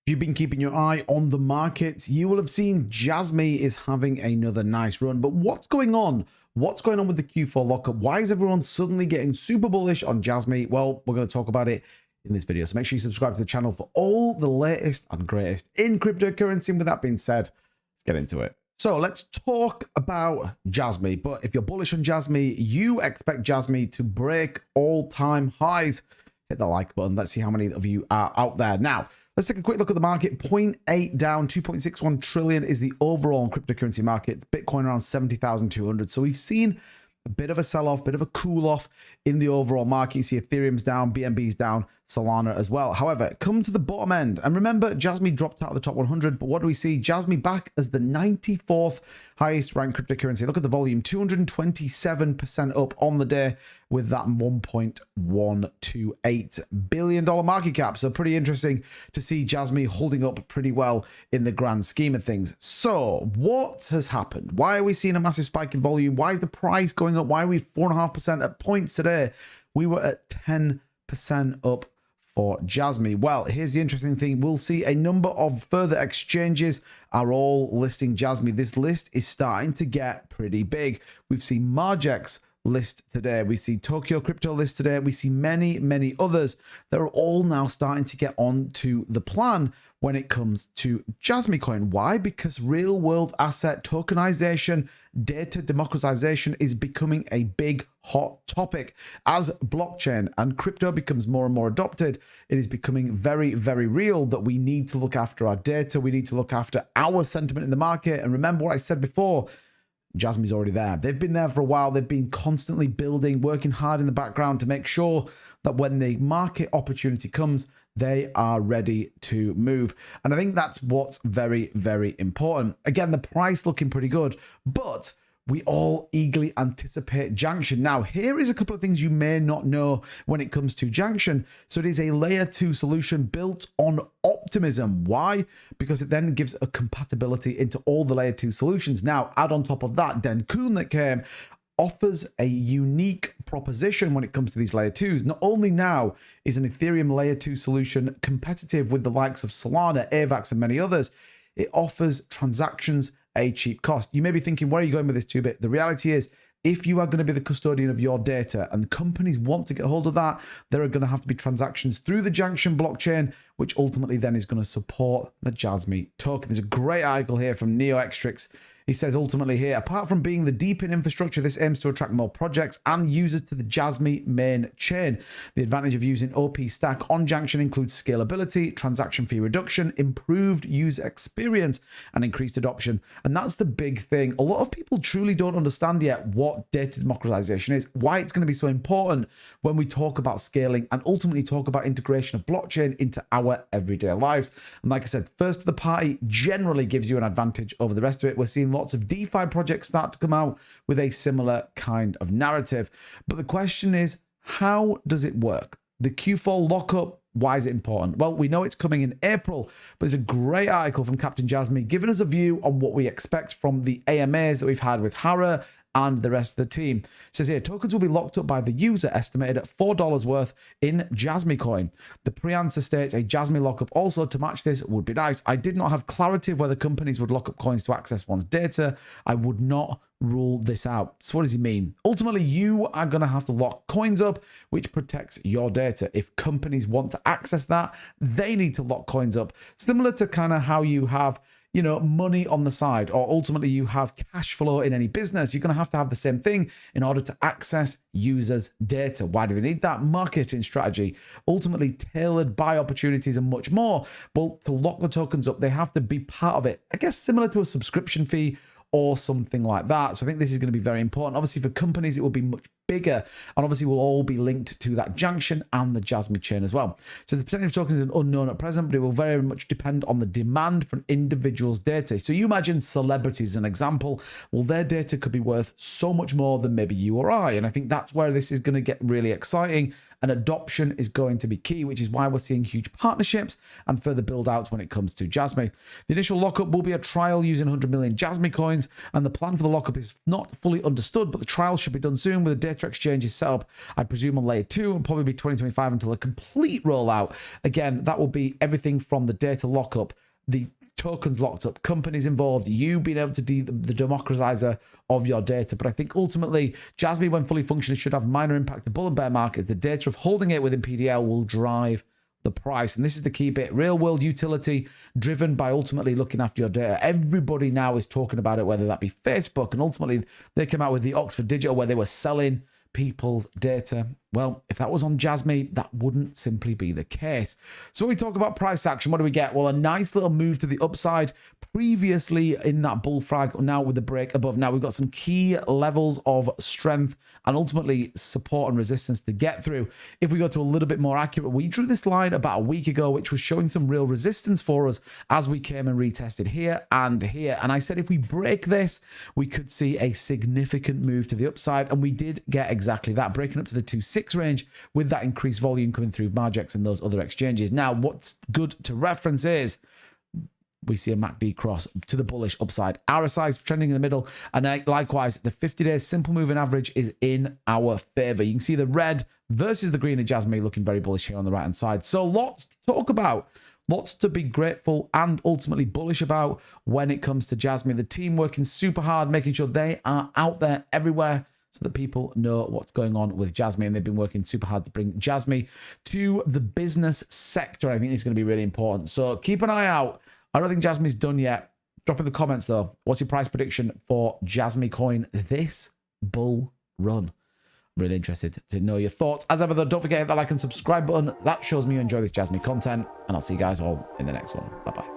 If you've been keeping your eye on the markets, you will have seen Jasmy is having another nice run. But what's going on? What's going on with the Q4 lockup? Why is everyone suddenly getting super bullish on Jasmy? Well, we're going to talk about it in this video. So make sure you subscribe to the channel for all the latest and greatest in cryptocurrency. And with that being said, let's get into it. So let's talk about Jasmy. But if you're bullish on Jasmy, you expect Jasmy to break all-time highs. Hit the like button. Let's see how many of you are out there. Now, let's take a quick look at the market. 0.8 down, 2.61 trillion is the overall cryptocurrency market. Bitcoin around 70,200. So we've seen a bit of a sell-off, bit of a cool-off in the overall market. You see Ethereum's down, BNB's down, Solana as well. However, come to the bottom end. And remember, Jasmy dropped out of the top 100. But what do we see? Jasmy back as the 94th highest ranked cryptocurrency. Look at the volume, 227% up on the day with that $1.128 billion market cap. So pretty interesting to see Jasmy holding up pretty well in the grand scheme of things. So what has happened? Why are we seeing a massive spike in volume? Why is the price going up? Why are we 4.5% at points today? We were at 10% up for Jasmy. Well, here's the interesting thing. We'll see a number of further exchanges are all listing Jasmy. This list is starting to get pretty big. We've seen Margex list today. We see Tokyo Crypto list today. We see many others that are all now starting to get onto the plan when it comes to Jasmy coin. Why? Because real world asset tokenization, data democratization is becoming a big hot topic. As blockchain and crypto becomes more and more adopted, it is becoming very real that we need to look after our data. We need to look after our sentiment in the market. And remember what I said before, Jasmy's already there. They've been there for a while. They've been constantly building, working hard in the background to make sure that when the market opportunity comes, they are ready to move. And I think that's what's very important. Again, the price looking pretty good, but we all eagerly anticipate Junction. Now, here is a couple of things you may not know when it comes to Junction. So it is a layer 2 solution built on optimism. Why? Because it then gives a compatibility into all the layer 2 solutions. Now, add on top of that, Denkun that came offers a unique proposition when it comes to these layer 2s. Not only now is an Ethereum layer 2 solution competitive with the likes of Solana, AVAX, and many others, it offers transactions a cheap cost. You may be thinking, where are you going with this 2-bit? The reality is, if you are going to be the custodian of your data and companies want to get hold of that, there are going to have to be transactions through the Junction blockchain, which ultimately then is going to support the Jasmy token. There's a great article here from NeoXtrix. He says ultimately here, apart from being the deep in infrastructure, this aims to attract more projects and users to the Jasmy main chain. The advantage of using OP Stack on Junction includes scalability, transaction fee reduction, improved user experience, and increased adoption. And that's the big thing. A lot of people truly don't understand yet what data democratization is, why it's going to be so important when we talk about scaling and ultimately talk about integration of blockchain into our everyday lives. And like I said, first to the party generally gives you an advantage over the rest of it. We're seeing lots of DeFi projects start to come out with a similar kind of narrative. But the question is, how does it work? The Q4 lockup, why is it important? Well, we know it's coming in April, but there's a great article from Captain Jasmy giving us a view on what we expect from the AMAs that we've had with Hara and the rest of the team. It says here, tokens will be locked up by the user, estimated at $4 worth in Jasmy coin. The pre-answer states a Jasmy lockup also to match this would be nice. I did not have clarity of whether companies would lock up coins to access one's data. I would not rule this out. So what does he mean? Ultimately, you are going to have to lock coins up, which protects your data. If companies want to access that, they need to lock coins up. Similar to kind of how you have, you know, money on the side, or ultimately you have cash flow in any business. You're going to have the same thing in order to access users' data. Why do they need that? Marketing strategy, ultimately tailored by opportunities and much more. But to lock the tokens up, they have to be part of it. I guess similar to a subscription fee or something like that. So I think this is going to be very important. Obviously for companies, it will be much bigger, and obviously will all be linked to that Junction and the Jasmy chain as well. So the percentage of tokens is unknown at present, but it will very much depend on the demand for an individual's data. So you imagine celebrities as an example. Well, their data could be worth so much more than maybe you or I. And I think that's where this is going to get really exciting and adoption is going to be key, which is why we're seeing huge partnerships and further build outs when it comes to Jasmy. The initial lockup will be a trial using 100 million Jasmy coins, and the plan for the lockup is not fully understood, but the trial should be done soon with the data exchanges set up, I presume, on layer 2, and probably be 2025 until a complete rollout. Again, that will be everything from the data lockup, the tokens locked up, companies involved, you being able to be the democratizer of your data. But I think ultimately, Jasmy, when fully functioning, should have minor impact to bull and bear market. The data of holding it within PDL will drive the price. And this is the key bit. Real world utility driven by ultimately looking after your data. Everybody now is talking about it, whether that be Facebook, and ultimately they came out with the Oxford Digital where they were selling people's data. Well, if that was on Jasmy, that wouldn't simply be the case. So when we talk about price action, what do we get? Well, a nice little move to the upside previously in that bull frag, now with the break above. Now we've got some key levels of strength and ultimately support and resistance to get through. If we go to a little bit more accurate, we drew this line about a week ago, which was showing some real resistance for us as we came and retested here and here. And I said, if we break this, we could see a significant move to the upside. And we did get exactly that, breaking up to the 2.6 range with that increased volume coming through Margex and those other exchanges. Now, what's good to reference is we see a MACD cross to the bullish upside. RSI is trending in the middle, and likewise, the 50-day simple moving average is in our favor. You can see the red versus the green of Jasmy looking very bullish here on the right-hand side. So lots to talk about, lots to be grateful and ultimately bullish about when it comes to Jasmy. The team working super hard, making sure they are out there everywhere, so that people know what's going on with Jasmy, and they've been working super hard to bring Jasmy to the business sector. I think it's going to be really important. So keep an eye out. I don't think Jasmy's done yet. Drop in the comments though. What's your price prediction for Jasmy coin this bull run? I'm really interested to know your thoughts. As ever though, don't forget to hit that like and subscribe button. That shows me you enjoy this Jasmy content, and I'll see you guys all in the next one. Bye-bye.